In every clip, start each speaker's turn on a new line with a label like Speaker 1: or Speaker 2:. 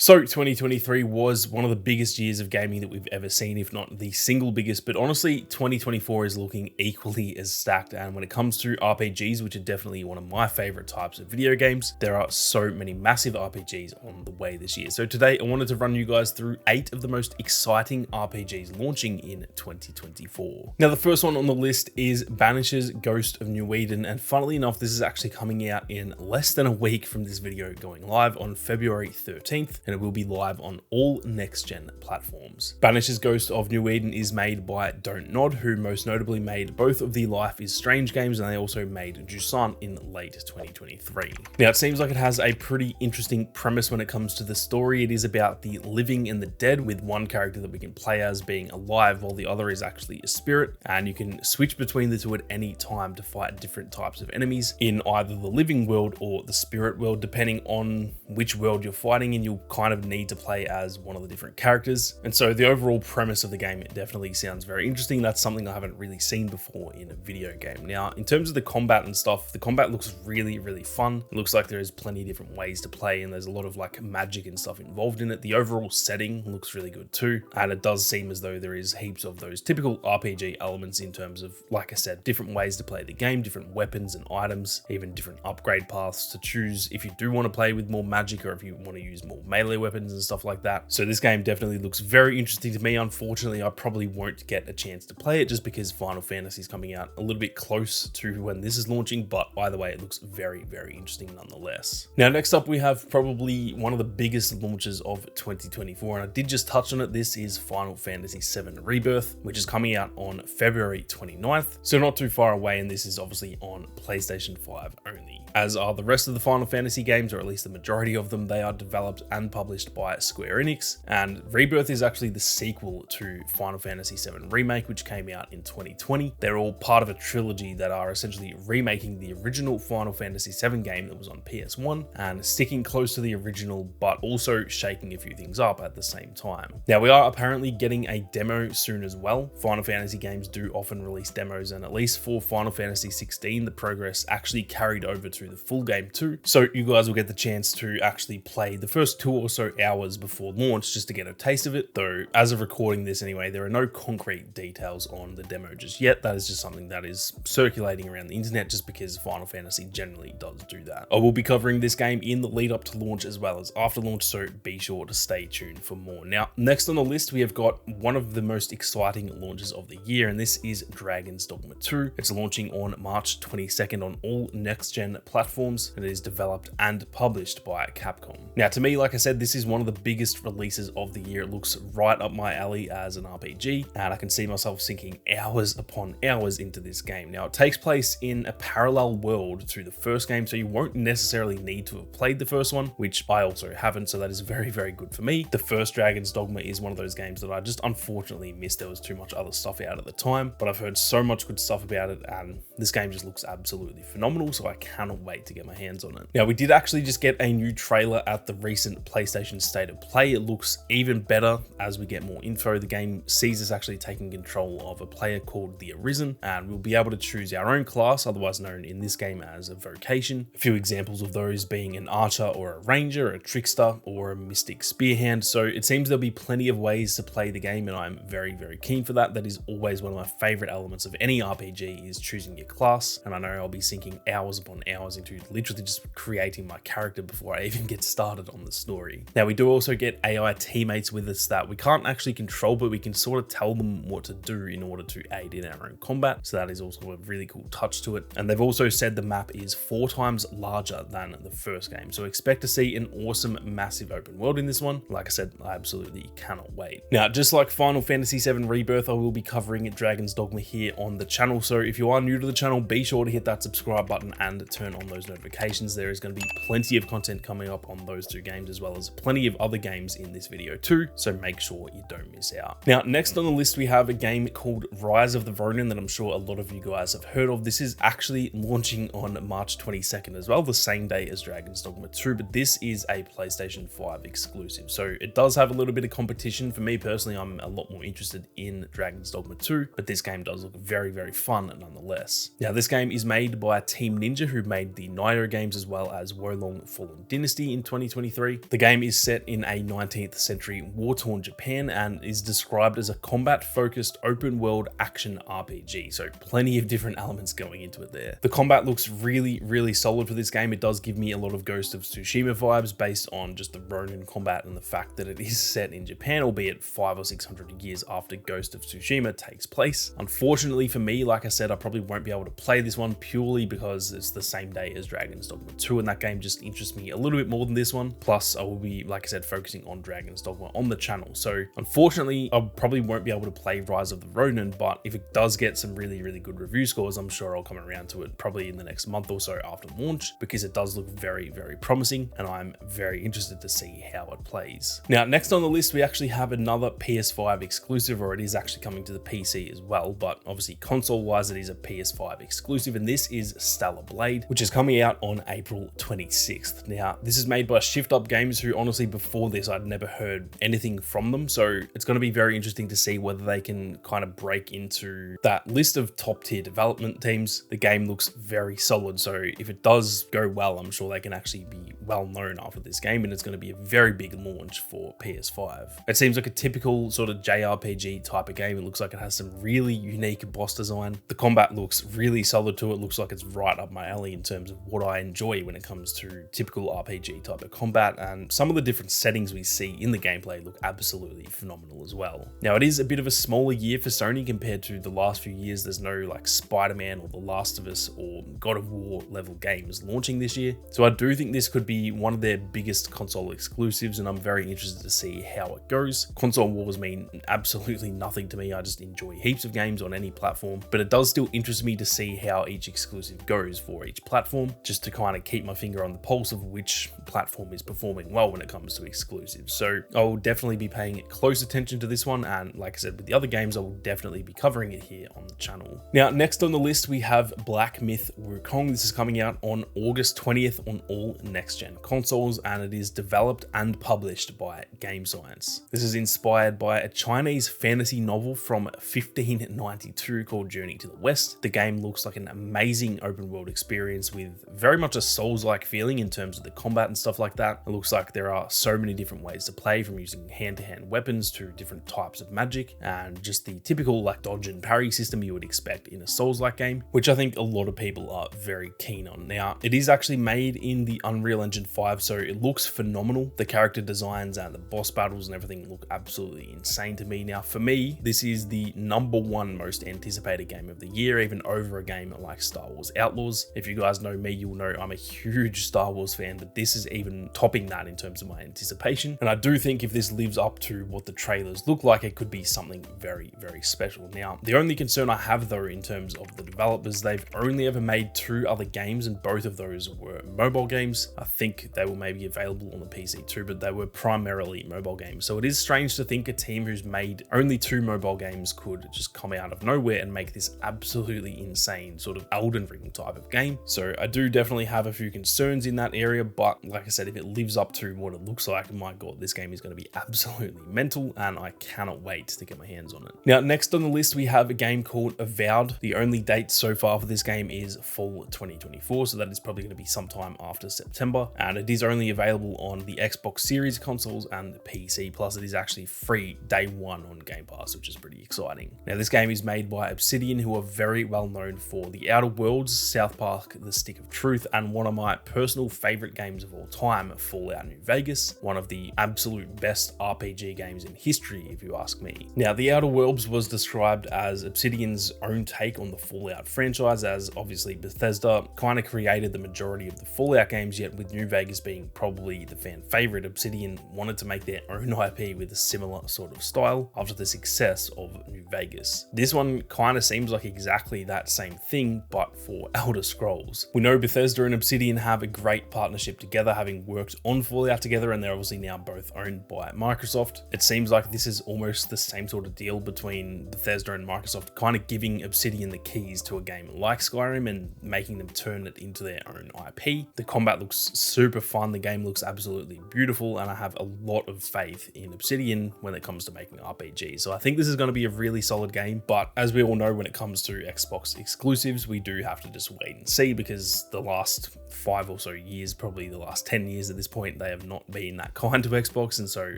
Speaker 1: So 2023 was one of the biggest years of gaming that we've ever seen, if not the single biggest, but honestly 2024 is looking equally as stacked. And when it comes to RPGs, which are definitely one of my favorite types of video games, there are so many massive RPGs on the way this year. So today I wanted to run you guys through 8 of the most exciting RPGs launching in 2024. Now the first one on the list is Banished's Ghost of New Eden, and funnily enough this is actually coming out in less than a week from this video going live on February 13th, and it will be live on all next-gen platforms. Banished's Ghost of New Eden is made by Don't Nod, who most notably made both of the Life is Strange games, and they also made Jusan in late 2023. Now it seems like it has a pretty interesting premise when it comes to the story. It is about the living and the dead, with one character that we can play as being alive while the other is actually a spirit, and you can switch between the two at any time to fight different types of enemies in either the living world or the spirit world, depending on which world you're fighting, and you'll kind of need to play as one of the different characters. And so the overall premise of the game, it definitely sounds very interesting. That's something I haven't really seen before in a video game. Now, in terms of the combat and stuff, the combat looks really, really fun. It looks like there is plenty of different ways to play, and there's a lot of like magic and stuff involved in it. The overall setting looks really good too, and it does seem as though there is heaps of those typical RPG elements in terms of, like I said, different ways to play the game, different weapons and items, even different upgrade paths to choose if you do want to play with more magic or if you want to use more melee weapons and stuff like that. So this game definitely looks very interesting to me. Unfortunately, I probably won't get a chance to play it just because Final Fantasy is coming out a little bit close to when this is launching, but either way, it looks very, very interesting nonetheless. Now, next up, we have probably one of the biggest launches of 2024, and I did just touch on it. This is Final Fantasy VII Rebirth, which is coming out on February 29th, so not too far away, and this is obviously on PlayStation 5 only. As are the rest of the Final Fantasy games, or at least the majority of them, they are developed and published by Square Enix, and Rebirth is actually the sequel to Final Fantasy VII Remake, which came out in 2020. They're all part of a trilogy that are essentially remaking the original Final Fantasy VII game that was on PS1 and sticking close to the original, but also shaking a few things up at the same time. Now, we are apparently getting a demo soon as well. Final Fantasy games do often release demos, and at least for Final Fantasy 16, the progress actually carried over to the full game too. So you guys will get the chance to actually play the first 2 or so hours before launch just to get a taste of it. Though, as of recording this anyway, there are no concrete details on the demo just yet. That is just something that is circulating around the internet just because Final Fantasy generally does do that. I will be covering this game in the lead up to launch as well as after launch, so be sure to stay tuned for more. Now, next on the list, we have got one of the most exciting launches of the year, and this is Dragon's Dogma 2. It's launching on March 22nd on all next-gen platforms, and it is developed and published by Capcom. Now, to me, like I said, this is one of the biggest releases of the year. It looks right up my alley as an RPG, and I can see myself sinking hours upon hours into this game. Now, it takes place in a parallel world to the first game, so you won't necessarily need to have played the first one, which I also haven't, so that is very, very good for me. The first Dragon's Dogma is one of those games that I just unfortunately missed. There was too much other stuff out at the time, but I've heard so much good stuff about it, and this game just looks absolutely phenomenal, so I cannot wait to get my hands on it. Now, we did actually just get a new trailer at the recent PlayStation State of Play. It looks even better as we get more info. The game sees us actually taking control of a player called the Arisen, and we'll be able to choose our own class, otherwise known in this game as a vocation. A few examples of those being an archer or a ranger, a trickster, or a mystic spearhand. So it seems there'll be plenty of ways to play the game, and I'm very, very keen for that. That is always one of my favorite elements of any RPG, is choosing your class, and I know I'll be sinking hours upon hours into literally just creating my character before I even get started on the story. Now, we do also get AI teammates with us that we can't actually control, but we can sort of tell them what to do in order to aid in our own combat. So that is also a really cool touch to it. And they've also said the map is 4 times larger than the first game. So expect to see an awesome, massive open world in this one. Like I said, I absolutely cannot wait. Now, just like Final Fantasy VII Rebirth, I will be covering Dragon's Dogma here on the channel. So if you are new to the channel, be sure to hit that subscribe button and turn on those notifications. There is going to be plenty of content coming up on those 2 games, as well as plenty of other games in this video too, so make sure you don't miss out. Now, next on the list, we have a game called Rise of the Ronin that I'm sure a lot of you guys have heard of. This is actually launching on March 22nd as well, the same day as Dragon's Dogma 2, but this is a PlayStation 5 exclusive, so it does have a little bit of competition. For me personally, I'm a lot more interested in Dragon's Dogma 2, but this game does look very, very fun nonetheless. Now, this game is made by Team Ninja, who made made the Nioh games as well as Wolong Fallen Dynasty in 2023. The game is set in a 19th century war-torn Japan and is described as a combat-focused open-world action RPG, so plenty of different elements going into it there. The combat looks really solid for this game. It does give me a lot of Ghost of Tsushima vibes based on just the Ronin combat and the fact that it is set in Japan, albeit 500 or 600 years after Ghost of Tsushima takes place. Unfortunately for me, like I said, I probably won't be able to play this one purely because it's the same day as Dragon's Dogma 2, and that game just interests me a little bit more than this one. Plus, I will be, like I said, focusing on Dragon's Dogma on the channel. So unfortunately, I probably won't be able to play Rise of the Ronin, but if it does get some really good review scores, I'm sure I'll come around to it probably in the next month or so after launch, because it does look very promising, and I'm very interested to see how it plays. Now, next on the list, we actually have another PS5 exclusive, or it is actually coming to the PC as well, but obviously console-wise, it is a PS5 exclusive, and this is STY Blade, which is coming out on April 26th. Now, this is made by Shift Up Games, who honestly before this I'd never heard anything from them, so it's going to be very interesting to see whether they can kind of break into that list of top tier development teams. The game looks very solid, so if it does go well, I'm sure they can actually be well known after this game, and it's going to be a very big launch for PS5. It seems like a typical sort of JRPG type of game. It looks like it has some really unique boss design. The combat looks really solid too. It looks like it's right up my alley in terms of what I enjoy when it comes to typical RPG type of combat, and some of the different settings we see in the gameplay look absolutely phenomenal as well. Now, it is a bit of a smaller year for Sony compared to the last few years. There's no like Spider-Man or The Last of Us or God of War level games launching this year, so I do think this could be one of their biggest console exclusives, and I'm very interested to see how it goes. Console wars mean absolutely nothing to me. I just enjoy heaps of games on any platform, but it does still interest me to see how each exclusive goes for each platform, just to kind of keep my finger on the pulse of which platform is performing well when it comes to exclusives. So I will definitely be paying close attention to this one, and like I said with the other games, I will definitely be covering it here on the channel. Now, next on the list, we have Black Myth Wukong. This is coming out on August 20th on all next-gen consoles, and it is developed and published by Game Science. This is inspired by a Chinese fantasy novel from 1592 called Journey to the West. The game looks like an amazing open world experience with very much a Souls-like feeling in terms of the combat and stuff like that. It looks like there are so many different ways to play, from using hand-to-hand weapons to different types of magic, and just the typical like dodge and parry system you would expect in a Souls-like game, which I think a lot of people are very keen on. Now, it is actually made in the Unreal Engine 5, so it looks phenomenal. The character designs and the boss battles and everything look absolutely insane to me. Now, for me, this is the #1 most anticipated game of the year, even over a game like Star Wars Outlaws. If you guys know me, you'll know I'm a huge Star Wars fan, but this is even topping that in terms of my anticipation. And I do think if this lives up to what the trailers look like, it could be something very special. Now, the only concern I have though in terms of the developers, they've only ever made 2 other games, and both of those were mobile games. I think they were maybe available on the PC too, but they were primarily mobile games. So it is strange to think a team who's made only 2 mobile games could just come out of nowhere and make this absolutely insane sort of Elden Ring type of game. So I do definitely have a few concerns in that area, but like I said, if it lives up to what it looks like, my god, this game is going to be absolutely mental, and I cannot wait to get my hands on it. Now, next on the list, we have a game called Avowed. The only date so far for this game is fall 2024, so that is probably going to be sometime after September, and it is only available on the Xbox Series consoles and the PC, plus it is actually free day one on Game Pass, which is pretty exciting. Now, this game is made by Obsidian, who are very well known for The Outer Worlds, South Park, The Stick of Truth, and one of my personal favorite games of all time, Fallout New Vegas, one of the absolute best RPG games in history, if you ask me. Now, The Outer Worlds was described as Obsidian's own take on the Fallout franchise, as obviously Bethesda kind of created the majority of the Fallout games, yet with New Vegas being probably the fan favorite, Obsidian wanted to make their own IP with a similar sort of style after the success of New Vegas. This one kind of seems like exactly that same thing, but for Elder Scrolls. We know Bethesda and Obsidian have a great partnership together, having worked on Fallout together, and they're obviously now both owned by Microsoft. It seems like this is almost the same sort of deal between Bethesda and Microsoft, kind of giving Obsidian the keys to a game like Skyrim and making them turn it into their own IP. The combat looks super fun, the game looks absolutely beautiful, and I have a lot of faith in Obsidian when it comes to making RPGs. So I think this is going to be a really solid game, but as we all know, when it comes to Xbox exclusives, we do have to just wait and see, because because the last 5 or so years, probably the last 10 years at this point, they have not been that kind to Xbox, and so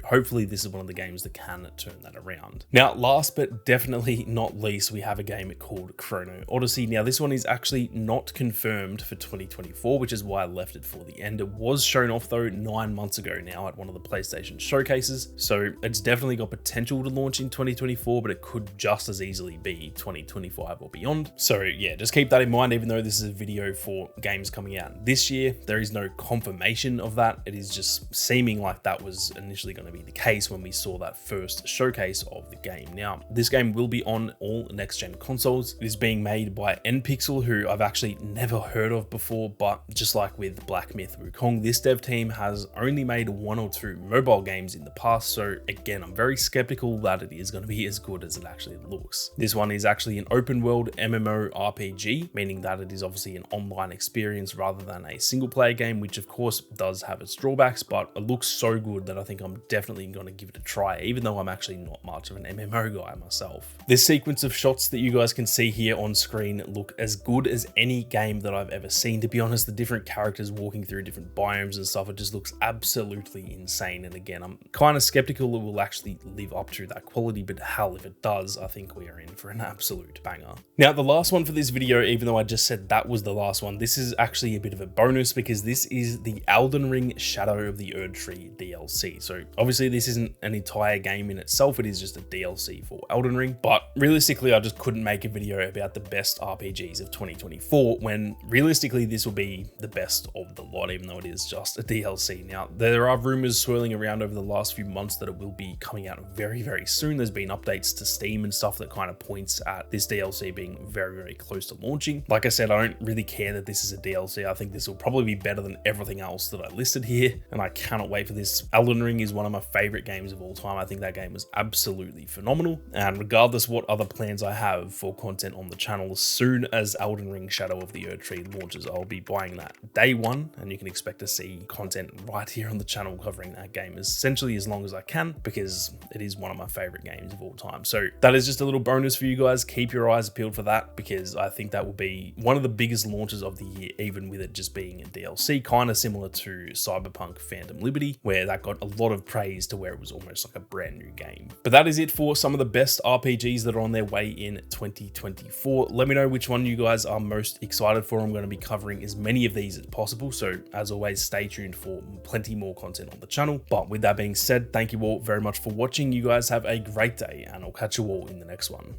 Speaker 1: hopefully this is one of the games that can turn that around. Now, last but definitely not least, we have a game called Chrono Odyssey. Now, this one is actually not confirmed for 2024, which is why I left it for the end. It was shown off though 9 months ago now at one of the PlayStation showcases, so it's definitely got potential to launch in 2024, but it could just as easily be 2025 or beyond. So yeah, just keep that in mind. Even though this is a video for games coming out this year, there is no confirmation of that. It is just seeming like that was initially going to be the case when we saw that first showcase of the game. Now, this game will be on all next-gen consoles. It is being made by NPixel, who I've actually never heard of before, but just like with Black Myth Wukong, this dev team has only made 1 or 2 mobile games in the past, so again, I'm very skeptical that it is going to be as good as it actually looks. This one is actually an open world MMORPG, meaning that it is obviously an online experience rather than a single player game, which of course does have its drawbacks, but it looks so good that I think I'm definitely going to give it a try, even though I'm actually not much of an MMO guy myself. This sequence of shots that you guys can see here on screen look as good as any game that I've ever seen. To be honest, the different characters walking through different biomes and stuff, it just looks absolutely insane. And again, I'm kind of skeptical it will actually live up to that quality, but hell, if it does, I think we are in for an absolute banger. Now, the last one for this video, even though I just said that was the last one, this is actually a bit of a bonus because this is the Elden Ring Shadow of the Erdtree DLC. So obviously this isn't an entire game in itself, it is just a DLC for Elden Ring, but realistically I just couldn't make a video about the best RPGs of 2024 when realistically this will be the best of the lot, even though it is just a DLC. Now, there are rumors swirling around over the last few months that it will be coming out very, very soon. There's been updates to Steam and stuff that kind of points at this DLC being very, very close to launching. Like I said, I don't really care that this is a DLC. I think this will probably be better than everything else that I listed here, and I cannot wait for this. Elden Ring is one of my favorite games of all time. I think that game was absolutely phenomenal, and regardless what other plans I have for content on the channel, as soon as Elden Ring Shadow of the Erdtree launches, I'll be buying that day one, and you can expect to see content right here on the channel covering that game essentially as long as I can, because it is one of my favorite games of all time. So that is just a little bonus for you guys. Keep your eyes peeled for that, because I think that will be one of the biggest launches of the year, even with it just being a DLC, kind of similar to Cyberpunk Phantom Liberty, where that got a lot of praise to where it was almost like a brand new game. But that is it for some of the best RPGs that are on their way in 2024. Let me know which one you guys are most excited for. I'm going to be covering as many of these as possible, so as always, stay tuned for plenty more content on the channel. But with that being said, thank you all very much for watching. You guys have a great day, and I'll catch you all in the next one.